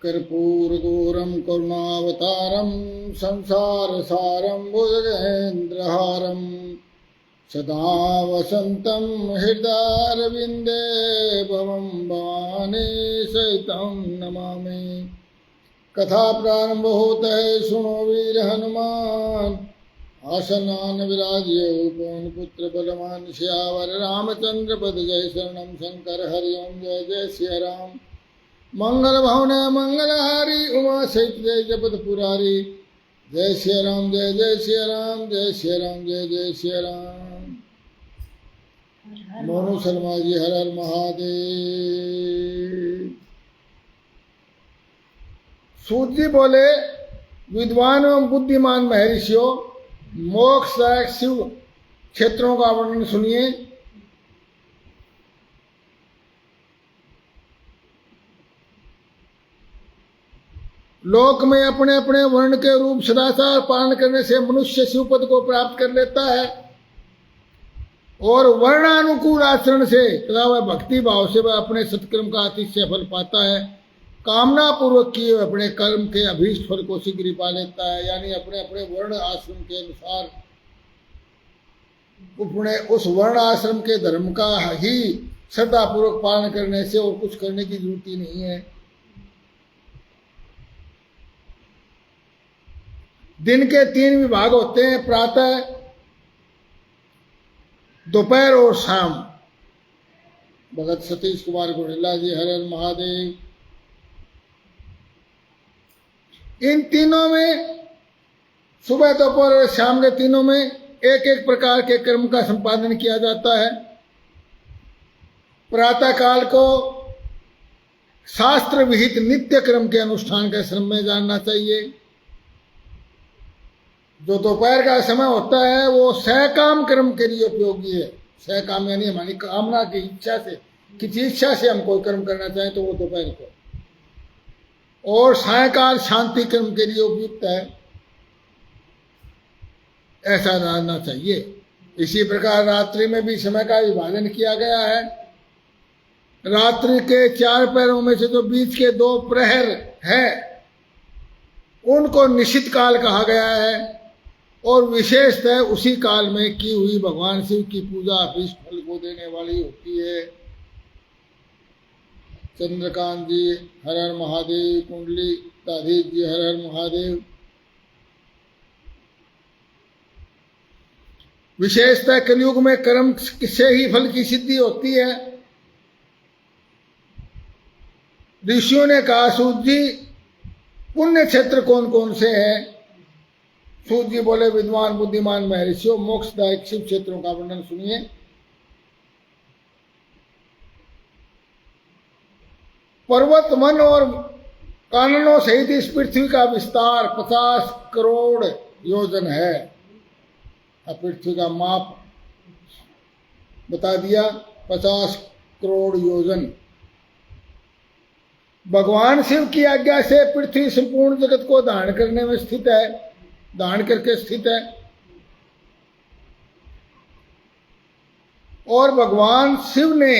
कर्पूरगौरं करुणावतारं संसारसारं भुजगेन्द्रहारं सदा वसन्तं हृदयारविन्दे भवं भवानी सहितं नमामि। कथा प्रारंभ होता है, सुनो वीर हनुमान। आसनान विराज्य पवन पुत्र बलवान श्यावर रामचंद्र पद जय शरणम शंकर हरिओम जय जय सिया राम। मंगल भवन मंगलहारी उमा सहित जय जपत पुरारी। जय सिया राम जय जय सिया राम जय सिया राम जय जय सिया राम। मोनू शर्मा जी हर हर महादेव। सूत जी बोले, विद्वान एवं बुद्धिमान महर्षियों, मोक्षदायक शिव क्षेत्रों का वर्णन सुनिए। लोक में अपने अपने वर्ण के रूप सदाचार पालन करने से मनुष्य शिव पद को प्राप्त कर लेता है और वर्णानुकूल आचरण से तथा वह भक्ति भाव से वह अपने सत्कर्म का अतिशय फल पाता है। कामना पूर्वक किए अपने कर्म के अभीष्ट फल को शीघ्र ही पा लेता है। यानी अपने अपने वर्ण आश्रम के अनुसार अपने उस वर्ण आश्रम के धर्म का ही श्रद्धा पूर्वक पालन करने से और कुछ करने की जरूरत ही नहीं है। दिन के 3 विभाग होते हैं, प्रातः, दोपहर और शाम। भगत सतीश कुमार गुड़िल्ला जी हर हर महादेव। इन तीनों में, सुबह दोपहर और शाम के तीनों में एक एक प्रकार के कर्म का संपादन किया जाता है। प्रातः काल को शास्त्र विहित नित्य कर्म के अनुष्ठान के श्रम में जानना चाहिए। जो दोपहर का समय होता है वो सहकाम कर्म के लिए उपयोगी है। सहकाम यानी हमारी कामना की इच्छा से, किसी इच्छा से हम कोई कर्म करना चाहें तो वो दोपहर को। और सायकाल शांति कर्म के लिए उपयुक्त है, ऐसा जानना चाहिए। इसी प्रकार रात्रि में भी समय का विभाजन किया गया है। रात्रि के 4 पहरों में से जो बीच के 2 प्रहर है उनको निश्चित काल कहा गया है और विशेषतः उसी काल में की हुई भगवान शिव की पूजा अभीष्ट फल को देने वाली होती है। चंद्रकांत जी हर हर महादेव। कुंडली ताधीश जी हर हर महादेव। विशेषतः कलयुग में कर्म से ही फल की सिद्धि होती है। ऋषियों ने कहा, सूत जी पुण्य क्षेत्र कौन कौन से हैं? सूत जी बोले, विद्वान बुद्धिमान महर्षियों, मोक्षदायक शिव क्षेत्रों का वर्णन सुनिए। पर्वत, वन और काननों सहित इस पृथ्वी का विस्तार 50 करोड़ योजन है। अब पृथ्वी का माप बता दिया, 50 करोड़ योजन। भगवान शिव की आज्ञा से पृथ्वी संपूर्ण जगत को धारण करने में स्थित है, धारण करके स्थित है। और भगवान शिव ने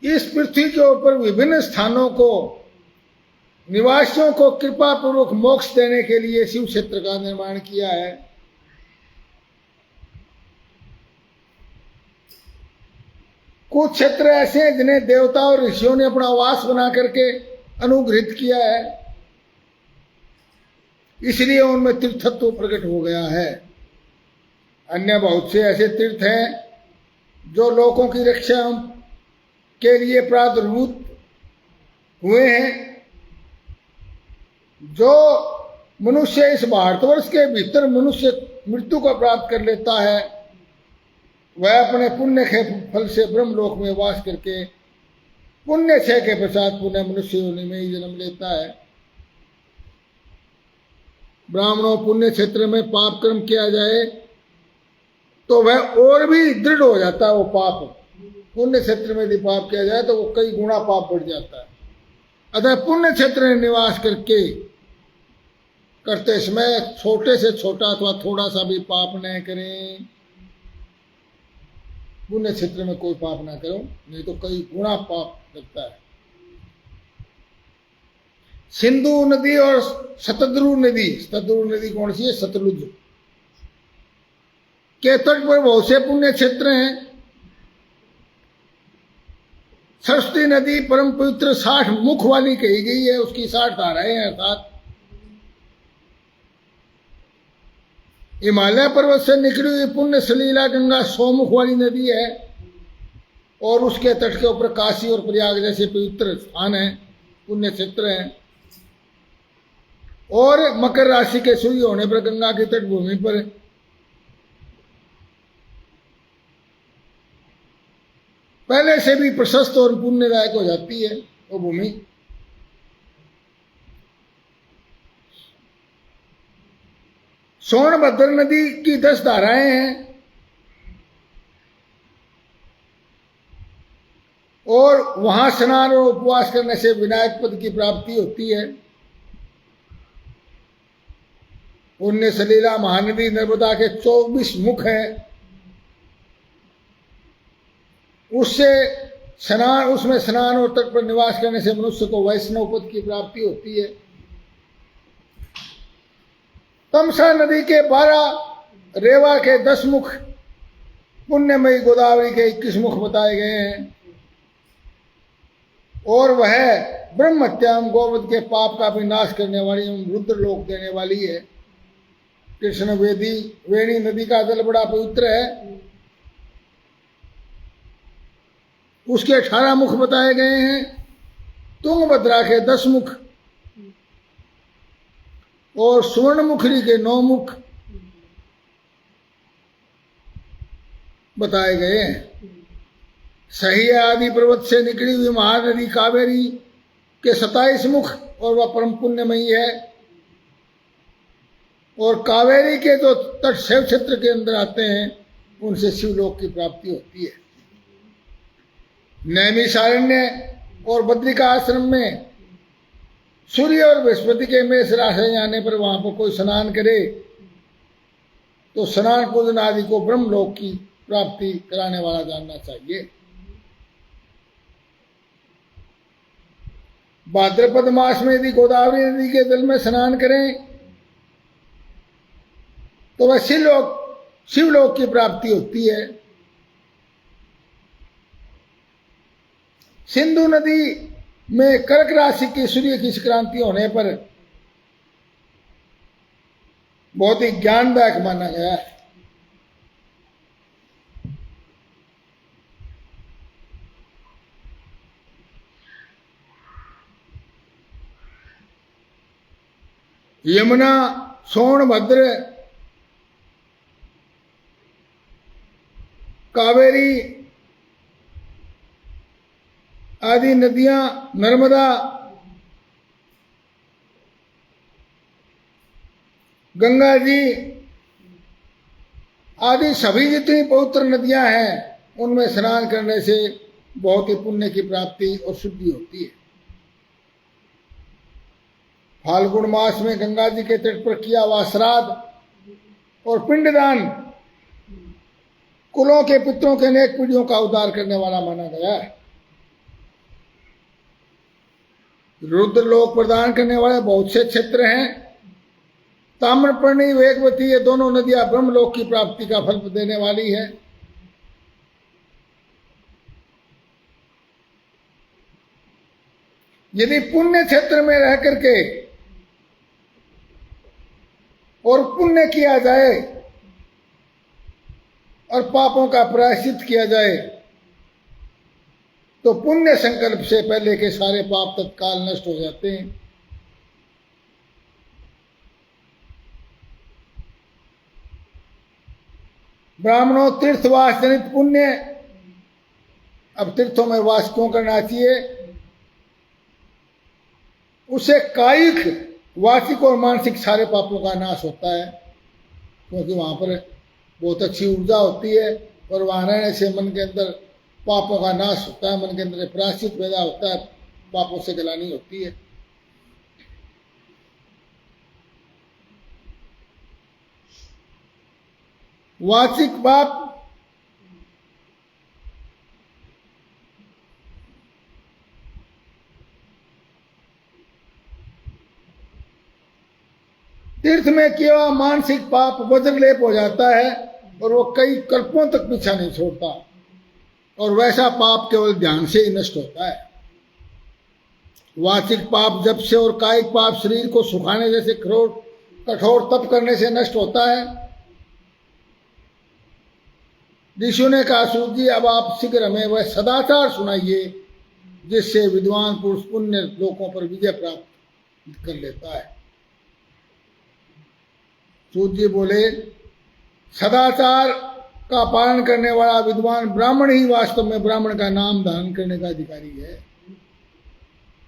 इस पृथ्वी के ऊपर विभिन्न स्थानों को निवासियों को कृपा पूर्वक मोक्ष देने के लिए शिव क्षेत्र का निर्माण किया है। कुछ क्षेत्र ऐसे हैं जिन्हें देवता और ऋषियों ने अपना वास बना करके अनुग्रहित किया है, इसलिए उनमें तीर्थत्व प्रकट हो गया है। अन्य बहुत से ऐसे तीर्थ हैं जो लोगों की रक्षा के लिए प्रादुर्भूत हुए हैं। जो मनुष्य इस भारतवर्ष के भीतर मनुष्य मृत्यु को प्राप्त कर लेता है, वह अपने पुण्य के फल से ब्रह्मलोक में वास करके पुण्य क्षय के पश्चात पुनः मनुष्य योनि में ही जन्म लेता है। ब्राह्मणों, पुण्य क्षेत्र में पाप कर्म किया जाए तो वह और भी दृढ़ हो जाता है। वो पाप पुण्य क्षेत्र में यदि पाप किया जाए तो वो कई गुना पाप बढ़ जाता है। अतः पुण्य क्षेत्र में निवास करके करते समय छोटे से छोटा अथवा थोड़ा सा भी पाप न करें। पुण्य क्षेत्र में कोई पाप ना करो, नहीं तो कई गुना पाप लगता है। सिंधु नदी और शतद्रु नदी कौन सी है? सतलुज के तट पर बहुत से पुण्य क्षेत्र हैं। सरस्वती नदी परम पवित्र 60 मुख वाली कही गई है, उसकी 60 धाराएं हैं। अर्थात हिमालय पर्वत से निकली हुई पुण्य सलीला गंगा 100 मुख वाली नदी है और उसके तट के ऊपर काशी और प्रयाग जैसे पवित्र स्थान हैं, पुण्य क्षेत्र हैं। और मकर राशि के सूर्य होने पर गंगा की तटभूमि पर पहले से भी प्रशस्त और पुण्यदायक हो जाती है वो भूमि। सोनभद्र नदी की 10 धाराएं हैं और वहां स्नान और उपवास करने से विनायक पद की प्राप्ति होती है। पुण्य सलीला महानदी नर्मदा के 24 मुख हैं, उसमें स्नान और तट पर निवास करने से मनुष्य को वैष्णव पद की प्राप्ति होती है। तमसा नदी के 12, रेवा के 10 मुख, पुण्यमयी गोदावरी के 21 मुख बताए गए हैं और वह ब्रह्महत्या गोवध के पाप का विनाश करने वाली एवं रुद्र लोक देने वाली है। कृष्ण वेणी नदी का जल बड़ा पवित्र है, उसके 18 मुख बताए गए हैं। तुंगभद्रा के 10 मुख और सुवर्णमुखी के 9 मुख बताए गए हैं। सही आदि पर्वत से निकली हुई महानदी कावेरी के 27 मुख और वह परम पुण्यमयी है। और कावेरी के जो तट शैव क्षेत्र के अंदर आते हैं उनसे शिवलोक की प्राप्ति होती है। नैमिषारण्य और बद्रिका आश्रम में सूर्य और बृहस्पति के मेष राशि आने पर वहां पर कोई स्नान करे तो स्नान पूजन आदि को ब्रह्मलोक की प्राप्ति कराने वाला जानना चाहिए। भाद्रपद मास में यदि गोदावरी नदी के जल में स्नान करें तो वह शिवलोक की प्राप्ति होती है। सिंधु नदी में कर्क राशि की सूर्य की संक्रांति होने पर बहुत ही ज्ञानदायक माना गया है। यमुना, सोनभद्र, कावेरी आदि नदियां, नर्मदा, गंगा जी आदि सभी जितनी पवित्र नदियां हैं उनमें स्नान करने से बहुत ही पुण्य की प्राप्ति और शुद्धि होती है। फाल्गुन मास में गंगा जी के तट पर किया हुआ श्राद्ध और पिंडदान कुलों के पितरों के अनेक पीढ़ियों का उद्धार करने वाला माना गया है। रुद्र लोक प्रदान करने वाले बहुत से क्षेत्र हैं। ताम्रपर्णी, वेगवती ये दोनों नदियां ब्रह्मलोक की प्राप्ति का फल देने वाली है। यदि पुण्य क्षेत्र में रह करके और पुण्य किया जाए और पापों का प्रायश्चित किया जाए तो पुण्य संकल्प से पहले के सारे पाप तत्काल नष्ट हो जाते हैं। ब्राह्मणों, तीर्थवास जनित पुण्य, अब तीर्थों में वास क्यों करना चाहिए? उसे कायिक, वाचिक और मानसिक सारे पापों का नाश होता है, क्योंकि वहां पर बहुत अच्छी ऊर्जा होती है और वहां रहने से मन के अंदर पापों का नाश होता है, मन के अंदर प्रायश्चित पैदा होता है, पापों से गलानी होती है। वाचिक पाप तीर्थ में किया हुआ मानसिक पाप वज्रलेप हो जाता है और वो कई कल्पों तक पीछा नहीं छोड़ता, और वैसा पाप केवल ध्यान से ही नष्ट होता है। वाचिक पाप जप से और कायिक पाप शरीर को सुखाने जैसे कठोर तप करने से नष्ट होता है। ऋषियों ने कहा, सूत जी अब आप शीघ्र हमें वह सदाचार सुनाइए जिससे विद्वान पुरुष पुण्य लोकों पर विजय प्राप्त कर लेता है। सूत जी बोले, सदाचार का पालन करने वाला विद्वान ब्राह्मण ही वास्तव में ब्राह्मण का नाम धारण करने का अधिकारी है।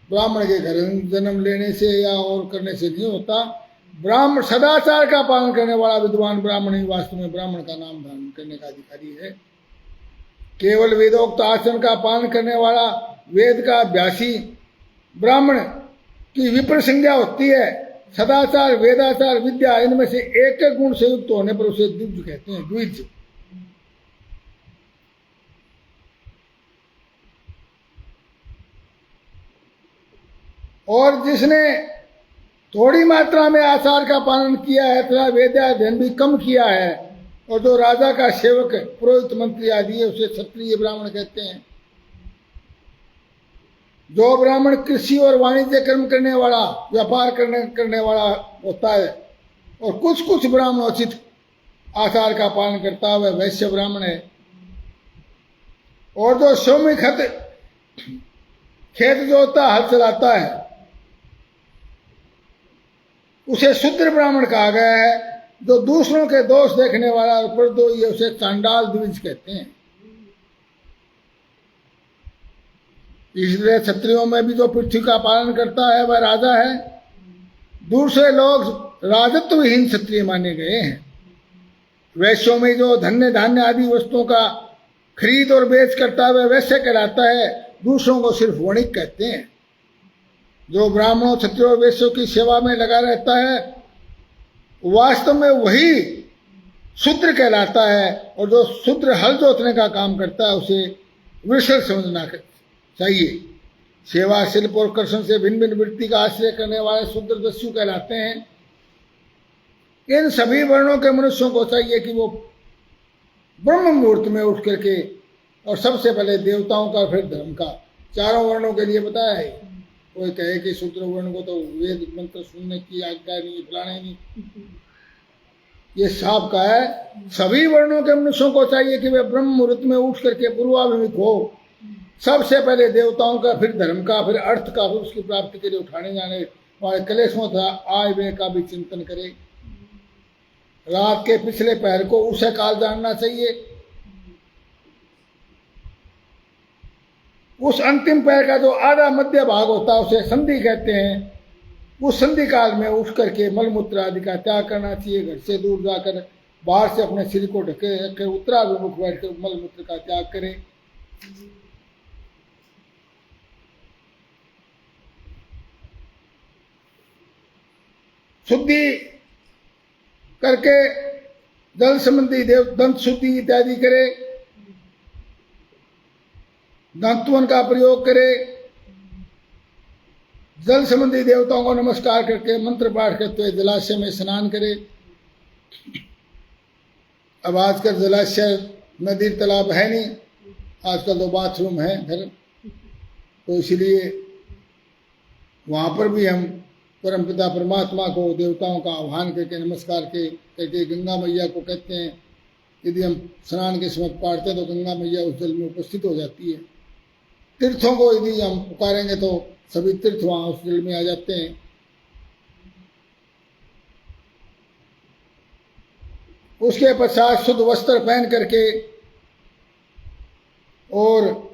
ब्राह्मण के घर जन्म लेने से या और करने से नहीं होता। ब्राह्मण सदाचार का पालन करने वाला विद्वान ब्राह्मण ही वास्तव में ब्राह्मण का नाम धारण करने का अधिकारी है। केवल वेदोक्त आचरण का पालन करने वाला वेद का अभ्यासी ब्राह्मण की विप्र संज्ञा होती है। सदाचार, वेदाचार, विद्या, इनमें से एक एक गुण से युक्त होने पर उसे द्विज कहते हैं, द्विज। और जिसने थोड़ी मात्रा में आचार का पालन किया है तथा वेदाध्ययन भी कम किया है, और जो राजा का सेवक पुरोहित मंत्री आदि है, उसे क्षत्रिय ब्राह्मण कहते हैं। जो ब्राह्मण कृषि और वाणिज्य कर्म करने वाला, व्यापार करने वाला होता है, और कुछ कुछ ब्राह्मणोचित आचार का पालन करता है, वह वैश्य ब्राह्मण है। और जो श्रमिक खेत जोतता, हल चलाता है, उसे शूद्र ब्राह्मण कहा गया है। जो दूसरों के दोष देखने वाला और परद्रोही है, उसे चांडाल द्विज कहते हैं। इसलिए क्षत्रियों में भी जो पृथ्वी का पालन करता है वह राजा है। दूसरे लोग राजत्वहीन क्षत्रिय माने गए हैं। वैश्यों में जो धन्य धान्य आदि वस्तुओं का खरीद और बेच करता है वह वैश्य कहलाता है। दूसरों को सिर्फ वणिक कहते हैं। जो ब्राह्मणों, क्षत्रियों और वैश्यों की सेवा में लगा रहता है वास्तव में वही शूद्र कहलाता है। और जो शूद्र हल जोतने का काम करता है उसे वृषल समझना चाहिए। सेवा, शिल्प और कर्षण से भिन्न भिन्न वृत्ति का आश्रय करने वाले शूद्र दस्यु कहलाते हैं। इन सभी वर्णों के मनुष्यों को चाहिए कि वो ब्रह्म मुहूर्त में उठ करके, और सबसे पहले देवताओं का फिर धर्म का, चारों वर्णों के लिए बताया है। कोई कहे कि शूद्र वर्ण को तो वेद मंत्र सुनने की आज्ञा नहीं, फलाने नहीं, ये साफ का है। सभी वर्णों के मनुष्यों को चाहिए कि वे ब्रह्म मुहूर्त में उठ करके पूर्वाभिमुख हो। सबसे पहले देवताओं का, फिर धर्म का, फिर अर्थ का, फिर उसकी प्राप्ति के लिए उठाने जाने वाले कलेशों था आय व्यय का भी चिंतन करे। रात के पिछले पहर को उसे काल जानना चाहिए। उस अंतिम पैर का जो आधा मध्य भाग होता है उसे संधि कहते हैं। उस संधि काल में उठ करके मलमूत्र आदि का त्याग करना चाहिए। घर से दूर जाकर बाहर से अपने सिर को ढके रखे उत्तराभिमुख बैठकर मलमूत्र का त्याग करें। शुद्धि करके जल संबंधी दंत शुद्धि इत्यादि करे, दंतवन का प्रयोग करे, जल संबंधी देवताओं को नमस्कार करके मंत्र पाठ करते हुए जलाशय में स्नान करे। अब आजकल जलाशय, नदी, तालाब है नहीं, आजकल तो बाथरूम है घर, तो इसलिए वहाँ पर भी हम परमपिता परमात्मा को, देवताओं का आह्वान करके नमस्कार करके गंगा मैया को कहते हैं। यदि हम स्नान के समय पाठते तो गंगा मैया उस जल में उपस्थित हो जाती है। तीर्थों को यदि हम पुकारेंगे तो सभी तीर्थ वहाँ उस जल में आ जाते हैं। उसके पश्चात शुद्ध वस्त्र पहन करके और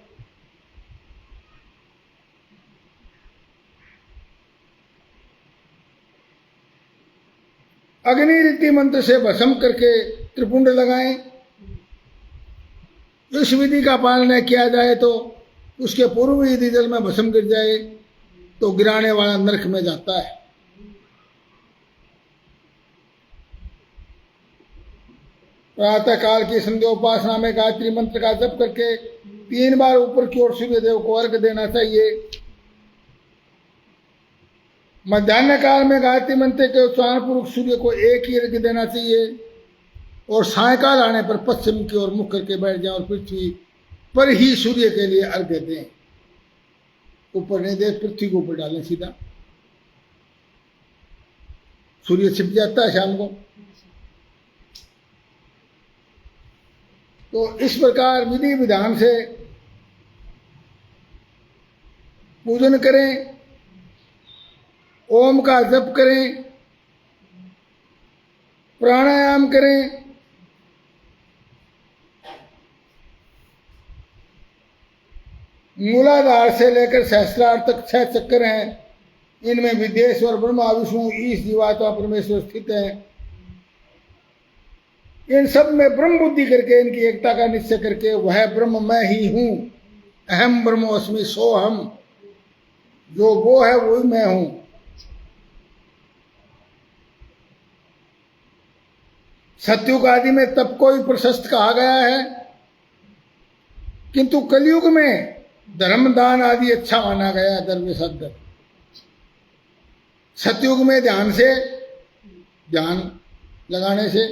अग्नि रीति मंत्र से भस्म करके त्रिपुंड लगाएं। इस विधि का पालन किया जाए तो उसके पूर्व यदि जल में भस्म गिर जाए तो गिराने वाला नरक में जाता है। प्रातः काल की संध्या उपासना में गायत्री मंत्र का जप करके 3 बार ऊपर की ओर सूर्य देव को अर्घ देना चाहिए। मध्याह्न काल में गायत्री मंत्र के उच्चारण पूर्वक सूर्य को एक ही अर्घ्य देना चाहिए और सायकाल आने पर पश्चिम की ओर मुख करके बैठ जाए और पृथ्वी पर ही सूर्य के लिए अर्घ्य दें। ऊपर नहीं दे, पृथ्वी को ऊपर डालें सीधा, सूर्य छिप जाता है शाम को। तो इस प्रकार विधि विधान से पूजन करें, ओम का जप करें, प्राणायाम करें, मूलाधार से लेकर सहस्रार तक 6 चक्कर हैं। इनमें विदेश्वर ब्रह्मा विष्णु ईश जीवात्मा परमेश्वर स्थित है। इन सब में ब्रह्म बुद्धि करके इनकी एकता का निश्चय करके वह ब्रह्म मैं ही हूं, अहम ब्रह्मोस्मि सोहम, जो वो है वही मैं हूं। सतयुग आदि में तप को ही प्रशस्त कहा गया है, किंतु कलयुग में धर्म दान आदि अच्छा माना गया। दर्व सतयुग में ध्यान से, ध्यान लगाने से,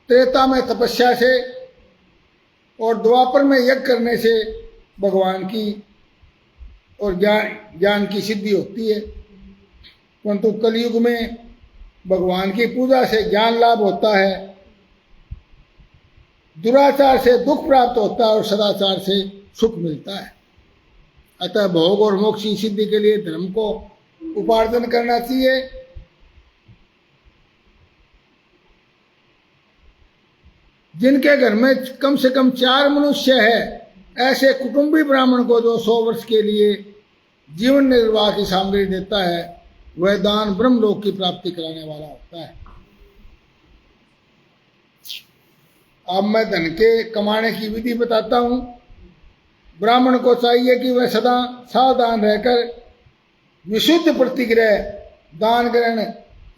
त्रेता में तपस्या से और द्वापर में यज्ञ करने से भगवान की और ज्ञान की सिद्धि होती है। परंतु कलयुग में भगवान की पूजा से ज्ञान लाभ होता है, दुराचार से दुख प्राप्त होता है और सदाचार से सुख मिलता है। अतः भोग और मोक्ष की सिद्धि के लिए धर्म को उपार्जन करना चाहिए। जिनके घर में कम से कम 4 मनुष्य है, ऐसे कुटुंबी ब्राह्मण को जो 100 वर्ष के लिए जीवन निर्वाह की सामग्री देता है, वह दान ब्रह्मलोक की प्राप्ति कराने वाला होता है। अब मैं धन के कमाने की विधि बताता हूं। ब्राह्मण को चाहिए कि वह सदा सावधान रहकर विशुद्ध प्रतिग्रह, दान ग्रहण,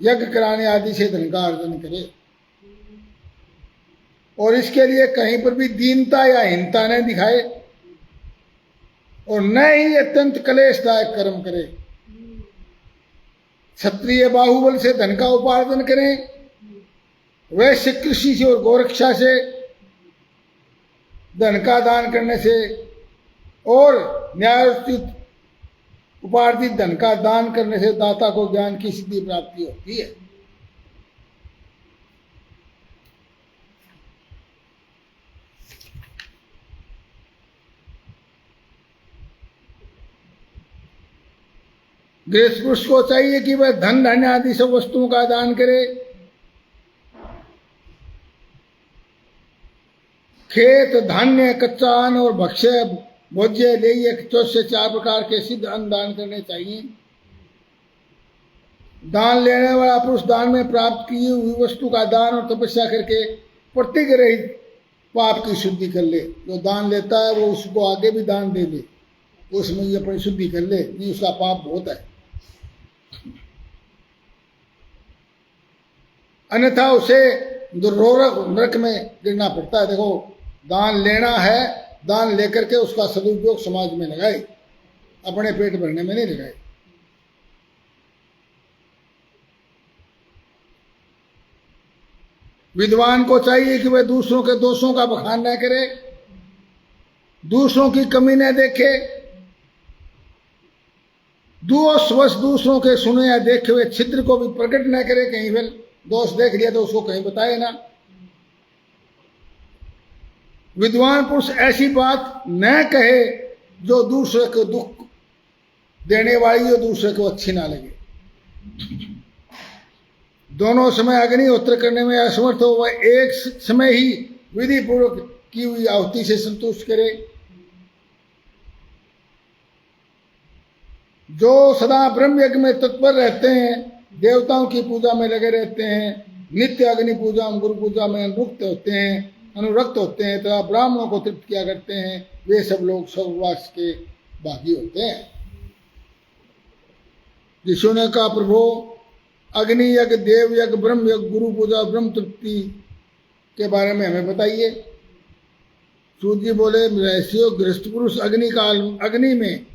यज्ञ कराने आदि से धन का अर्जन करे और इसके लिए कहीं पर भी दीनता या हीनता न दिखाए और न ही अत्यंत कलेशदायक कर्म करे। क्षत्रिय बाहुबल से धन का उपार्जन करें, वैश्य कृषि से और गोरक्षा से, धन का दान करने से और न्यायोचित उपार्जित धन का दान करने से दाता को ज्ञान की सिद्धि प्राप्ति होती है। गृहस्थ पुरुष को चाहिए कि वह धन धान्य आदि सब वस्तुओं का दान करे। खेत, धान्य, कच्चा अन्न और भक्ष्य, भोज्य, लेह्य, से 4 प्रकार के सिद्ध अन्न दान करने चाहिए। दान लेने वाला पुरुष दान में प्राप्त की हुई वस्तु का दान और तपस्या करके प्रतिग्रहित पाप की शुद्धि कर ले। जो दान लेता है वो उसको आगे भी दान दे ले, उसमें ये अपनी शुद्धि कर ले, नहीं उसका पाप बहुत है। अन्यथा उसे दुर्रोरक नरक में गिरना पड़ता है। देखो, दान लेना है, दान लेकर के उसका सदुपयोग समाज में लगाए, अपने पेट भरने में नहीं लगाए। विद्वान को चाहिए कि वह दूसरों के दोषों का बखान न करे, दूसरों की कमी न देखे, दोषवश दूसरों के सुने या देखे हुए छिद्र को भी प्रकट न करे। कहीं फिर दोष देख लिया तो उसको कहीं बताए ना। विद्वान पुरुष ऐसी बात न कहे जो दूसरे को दुख देने वाली हो, दूसरे को अच्छी ना लगे। दोनों समय अग्निहोत्र करने में असमर्थ हो, वह एक समय ही विधि पूर्वक की हुई आहुति से संतुष्ट करे। जो सदा ब्रह्म यज्ञ में तत्पर रहते हैं, देवताओं की पूजा में लगे रहते हैं, नित्य अग्नि पूजा गुरु पूजा में अनुरक्त होते हैं तथा ब्राह्मणों को तृप्त किया करते हैं, वे सब लोग स्वर्गवास के भागी होते हैं। जिसु ने कहा, प्रभु अग्नि यज्ञ, देव यज्ञ, ब्रह्म यज्ञ, गुरु पूजा, ब्रह्म तृप्ति के बारे में हमें बताइए। सूत जी बोले, रहस्यो गृहस्थ पुरुष अग्नि में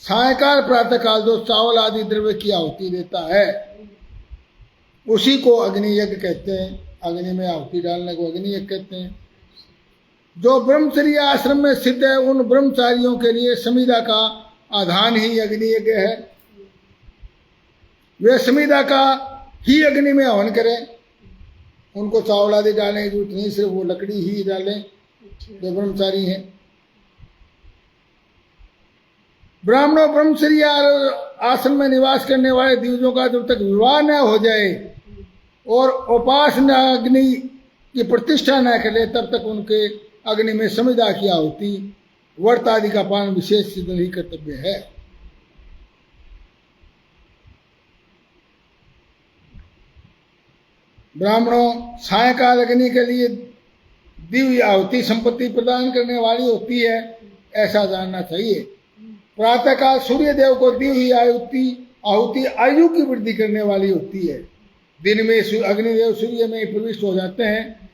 सायकाल प्रातःकाल जो चावल आदि द्रव्य की आहुति देता है उसी को अग्नि यज्ञ कहते हैं। अग्नि में आहुति डालने को अग्नि यज्ञ कहते हैं। जो ब्रह्मचर्य आश्रम में स्थित है उन ब्रह्मचारियों के लिए समिधा का आधान ही अग्नि यज्ञ है। वे समिधा का ही अग्नि में हवन करें, उनको चावल आदि डालने की जरूरत नहीं, सिर्फ वो लकड़ी ही डालें जो ब्रह्मचारी हैं। ब्राह्मणों ब्रह्मचर्य आश्रम में निवास करने वाले द्विजों का जब तक विवाह न हो जाए और उपासना अग्नि की प्रतिष्ठा न करे तब तक उनके अग्नि में समिधा की आहुति व्रत आदि का पालन विशेष सिद्ध ही कर्तव्य है। ब्राह्मणों सायकाल अग्नि के लिए दिव्य आहुति संपत्ति प्रदान करने वाली होती है, ऐसा जानना चाहिए। प्रातःकाल सूर्य देव को दी हुई आहुति आयु की वृद्धि करने वाली होती है। दिन में अग्निदेव सूर्य में प्रविष्ट हो जाते हैं,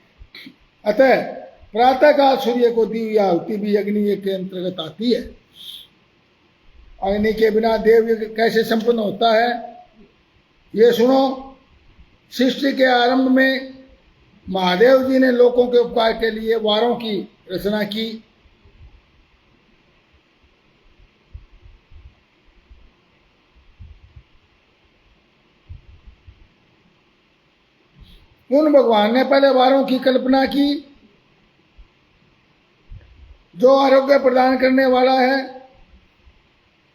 अतः प्रातःकाल सूर्य को दी हुई आहुति भी अग्नि के अंतर्गत आती है। अग्नि के बिना देव यज्ञ कैसे संपन्न होता है ये सुनो। सृष्टि के आरंभ में महादेव जी ने लोगों के उपकार के लिए वारों की रचना की। उन भगवान ने पहले वारों की कल्पना की जो आरोग्य प्रदान करने वाला है।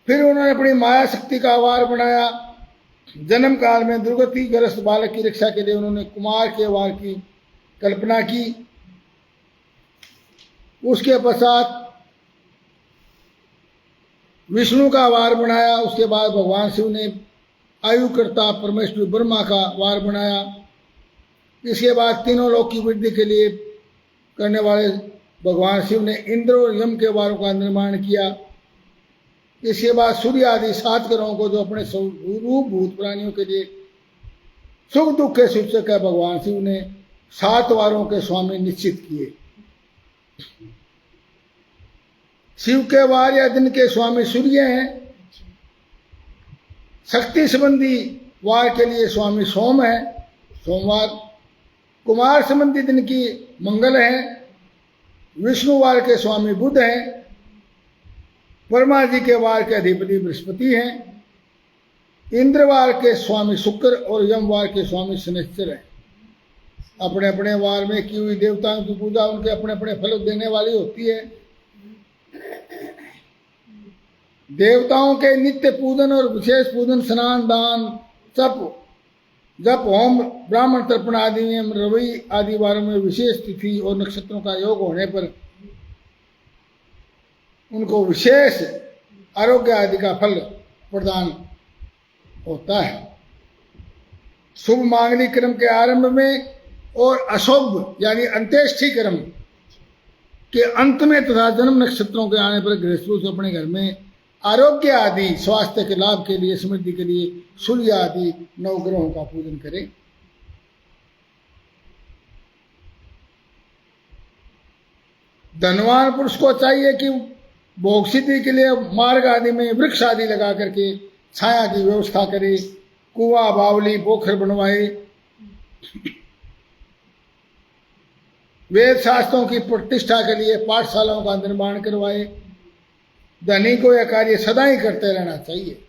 फिर उन्होंने अपनी माया शक्ति का वार बनाया। जन्म काल में दुर्गति ग्रस्त बालक की रक्षा के लिए उन्होंने कुमार के वार की कल्पना की। उसके पश्चात विष्णु का वार बनाया। उसके बाद भगवान शिव ने आयुकर्ता परमेश्वर ब्रह्मा का वार बनाया। इसके बाद तीनों लोक की वृद्धि के लिए करने वाले भगवान शिव ने इंद्र और यम के वारों का निर्माण किया। इसके बाद सूर्य आदि 7 ग्रहों को जो अपने रूप भूत प्राणियों के लिए सुख दुख के सूचक है, भगवान शिव ने 7 वारों के स्वामी निश्चित किए। शिव के वार या दिन के स्वामी सूर्य हैं। शक्ति संबंधी वार के लिए स्वामी सोम है, सोमवार। कुमार संबंधी दिन की मंगल है। विष्णु वार के स्वामी बुध हैं। ब्रह्मा जी के वार के अधिपति बृहस्पति हैं। इंद्रवार के स्वामी शुक्र और यमवार के स्वामी शनिश्चर हैं। अपने अपने वार में की हुई देवताओं की पूजा उनके अपने अपने फल देने वाली होती है। देवताओं के नित्य पूजन और विशेष पूजन, स्नान, दान, जप होम, ब्राह्मण तर्पण आदि में रवि आदि वारों में विशेष तिथि और नक्षत्रों का योग होने पर उनको विशेष आरोग्य आदि का फल प्रदान होता है। शुभ मांगलिक क्रम के आरंभ में और अशुभ यानी अंत्येष्टि क्रम के अंत में तथा जन्म नक्षत्रों के आने पर गृहस्थ अपने घर में आरोग्य आदि स्वास्थ्य के लाभ के लिए, समृद्धि के लिए सूर्य आदि 9 ग्रहों का पूजन करें। धनवान पुरुष को चाहिए कि भोग सिद्धि के लिए मार्ग आदि में वृक्ष आदि लगा करके छाया की व्यवस्था करे, कुआं, बावली, पोखर बनवाए, वेद शास्त्रों की प्रतिष्ठा के लिए पाठशालाओं का निर्माण करवाए। धनी को यह कार्य सदा ही करते रहना चाहिए।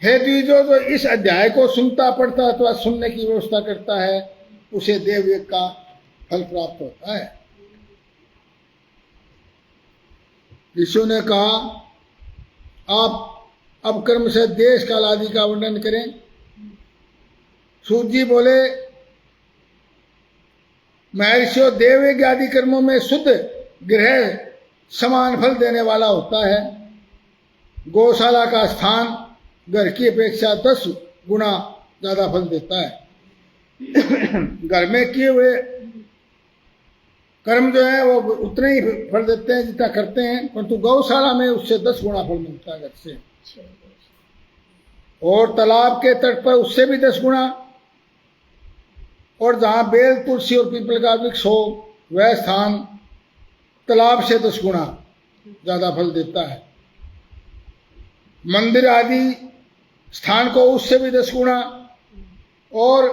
हे द्विजों, जो इस अध्याय को सुनता पढ़ता अथवा सुनने की व्यवस्था करता है उसे देवयज्ञ का फल प्राप्त होता है। ऋषियों ने कहा, आप अब कर्म से देश काल आदि का वर्णन करें। सूत जी बोले, महर्षियों, देवयज्ञ आदि कर्मों में शुद्ध गृह समान फल देने वाला होता है। गौशाला का स्थान घर की अपेक्षा 10 गुना ज्यादा फल देता है। घर में किए हुए कर्म जो है वो उतने ही फल देते हैं जितना करते हैं, परंतु गौशाला में उससे 10 गुना फल मिलता है घर से। और तालाब के तट पर उससे भी 10 गुना। और जहां बेल, तुलसी और पीपल का वृक्ष हो वह स्थान तालाब से 10 गुना। ज्यादा फल देता है। मंदिर आदि स्थान को उससे भी 10 गुना, और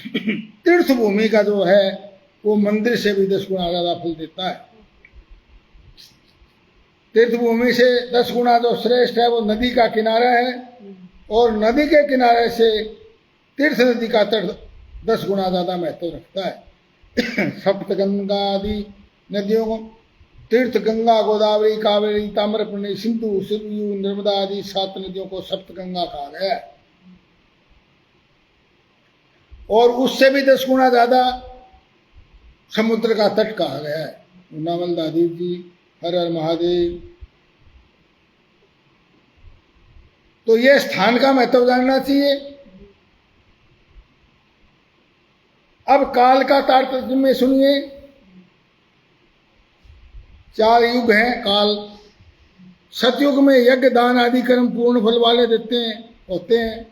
तीर्थ भूमि का जो है वो मंदिर से भी 10 गुना ज्यादा फल देता है। तीर्थ भूमि से 10 गुना जो श्रेष्ठ है वो नदी का किनारा है, और नदी के किनारे से तीर्थ नदी का तट 10 गुना ज्यादा महत्व रखता है। सप्तगंगा आदि नदियों को तीर्थ गंगा, गोदावरी, कावेरी, ताम्रपर्णी, सिंधु, सरयू, नर्मदा आदि 7 नदियों को सप्तगंगा कहा गया है। और उससे भी 10 गुना ज्यादा समुद्र का तट कहा गया है। नावल दादी जी, हर हर महादेव। तो ये स्थान का महत्व जानना चाहिए। अब काल का तारतम्य सुनिए। 4 युग हैं काल। सतयुग में यज्ञ, दान आदि कर्म पूर्ण फल वाले होते हैं।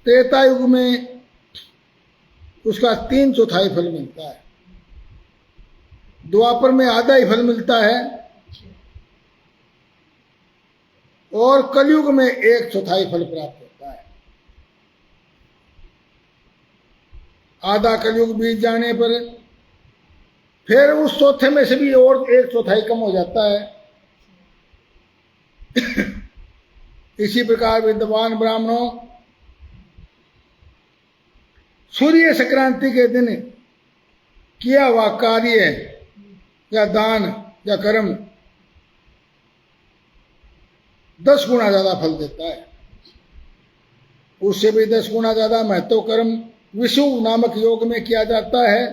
त्रेता युग में उसका 3/4 फल मिलता है। द्वापर में आधा ही फल मिलता है, और कलयुग में 1/4 फल प्राप्त होता है। आधा कलयुग बीत जाने पर फिर उस चौथे में से भी और 1/4 कम हो जाता है। इसी प्रकार विद्वान ब्राह्मणों सूर्य संक्रांति के दिन किया हुआ कार्य या दान या कर्म 10 गुना ज्यादा फल देता है। उससे भी 10 गुना ज्यादा महत्व कर्म विषुव नामक योग में किया जाता है।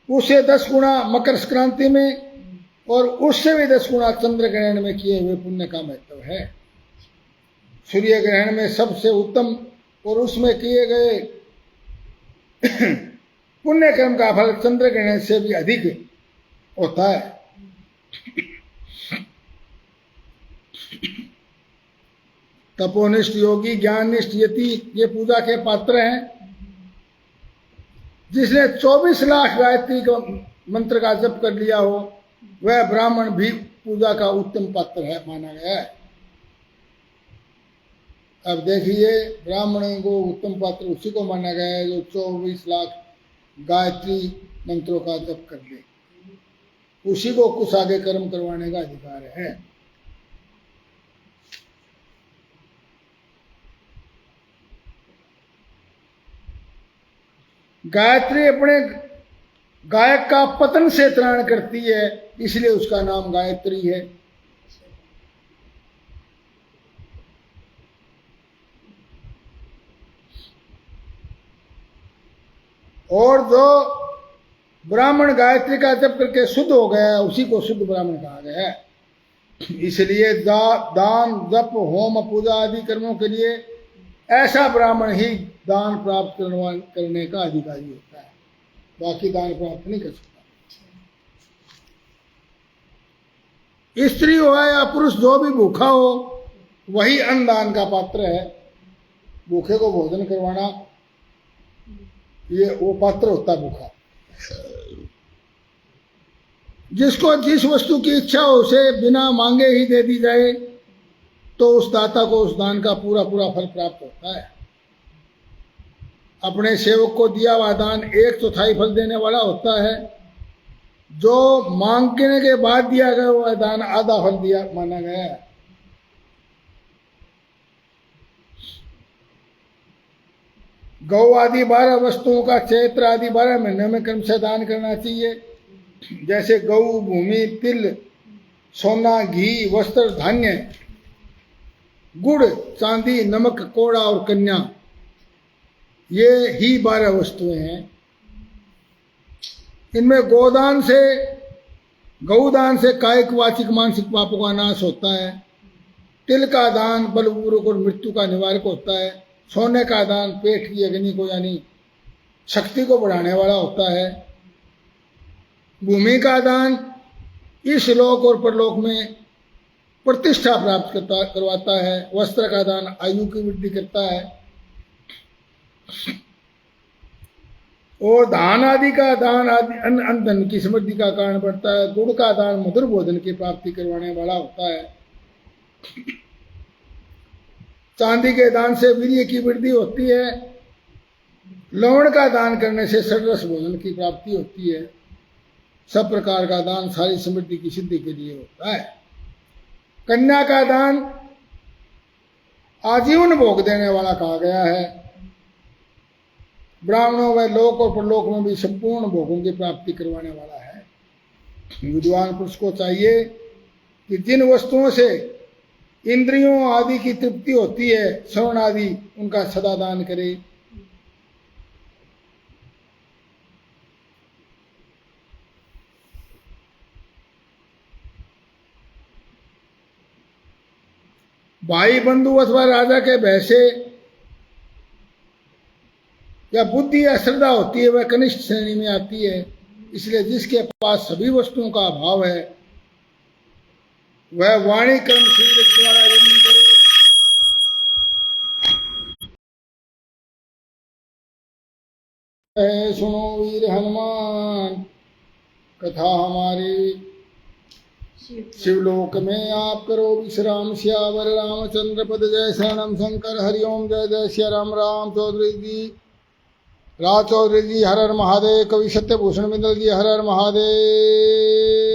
उससे 10 गुना मकर संक्रांति में, और उससे भी 10 गुना चंद्र ग्रहण में किए हुए पुण्य का महत्व है। सूर्य ग्रहण में सबसे उत्तम और उसमें किए गए पुण्य कर्म का फल चंद्र ग्रहण से भी अधिक होता है। तपोनिष्ठ योगी, ज्ञाननिष्ठ यति ये पूजा के पात्र हैं। जिसने 24 लाख गायत्री को मंत्र का जप कर लिया हो वह ब्राह्मण भी पूजा का उत्तम पात्र है माना गया है। अब देखिए, ब्राह्मण को उत्तम पात्र उसी को माना गया है जो 24 लाख गायत्री मंत्रों का जप कर ले। उसी को कुछ आगे कर्म करवाने का अधिकार है। गायत्री अपने गायक का पतन से त्राण करती है, इसलिए उसका नाम गायत्री है। और जो ब्राह्मण गायत्री का जप करके शुद्ध हो गया उसी को शुद्ध ब्राह्मण कहा गया है। इसलिए दान, जप, होम, पूजा आदि कर्मों के लिए ऐसा ब्राह्मण ही दान प्राप्त करने का अधिकारी होता है, बाकी दान प्राप्त नहीं कर सकता। स्त्री हो या पुरुष जो भी भूखा हो वही अन्नदान का पात्र है। भूखे को भोजन करवाना ये वो पात्र होता है भूखा। जिसको जिस वस्तु की इच्छा हो उसे बिना मांगे ही दे दी जाए तो उस दाता को उस दान का पूरा पूरा फल प्राप्त होता है। अपने सेवक को दिया हुआ दान 1/4 फल देने वाला होता है। जो मांगने के बाद दिया गया हुआ दान आधा फल दिया माना गया है। गौ आदि 12 वस्तुओं का चैत्र आदि 12 महीने में क्रम से दान करना चाहिए। जैसे गौ, भूमि, तिल, सोना, घी, वस्त्र, धान्य, गुड़, चांदी, नमक, कोड़ा और कन्या, ये ही 12 वस्तुएं हैं। इनमें गौदान से, गौदान से कायिक, वाचिक, मानसिक पापों का नाश होता है। तिल का दान बलपूर्वक और मृत्यु का निवारक होता है। सोने का दान पेट की अग्नि को यानी शक्ति को बढ़ाने वाला होता है। भूमि का दान इस लोक और परलोक में प्रतिष्ठा प्राप्त करवाता है। वस्त्र का दान आयु की वृद्धि करता है। और धान आदि का दान आदि अन्न धन की समृद्धि का कारण बढ़ता है। गुड़ का दान मधुर भोजन की प्राप्ति करवाने वाला होता है। चांदी के दान से वीर्य की वृद्धि होती है। लवण का दान करने से सररस भोजन की प्राप्ति होती है। सब प्रकार का दान सारी समृद्धि की सिद्धि के लिए होता है। कन्या का दान आजीवन भोग देने वाला कहा गया है। ब्राह्मणों व लोक और परलोक में भी संपूर्ण भोगों की प्राप्ति करवाने वाला है। विद्वान पुरुष को चाहिए कि जिन वस्तुओं से इंद्रियों आदि की तृप्ति होती है, श्रवण आदि, उनका सदा दान करे। भाई बंधु अथवा राजा के भय से या बुद्धि या श्रद्धा होती है, वह कनिष्ठ श्रेणी में आती है। इसलिए जिसके पास सभी वस्तुओं का अभाव है, वह वाणी कर्म शरीर द्वारा यज्ञ करे। सुनो वीर हनुमान कथा हमारी, शिवलोक में आप करो विश्राम। श्यावर रामचंद्र पद जय शरणम शंकर। हरिओम जय जय श्री राम। राम चौधरी जी, राज चौधरी जी, हर हर महादेव। कवि सत्यभूषण मित्तल जी, हर हर महादेव।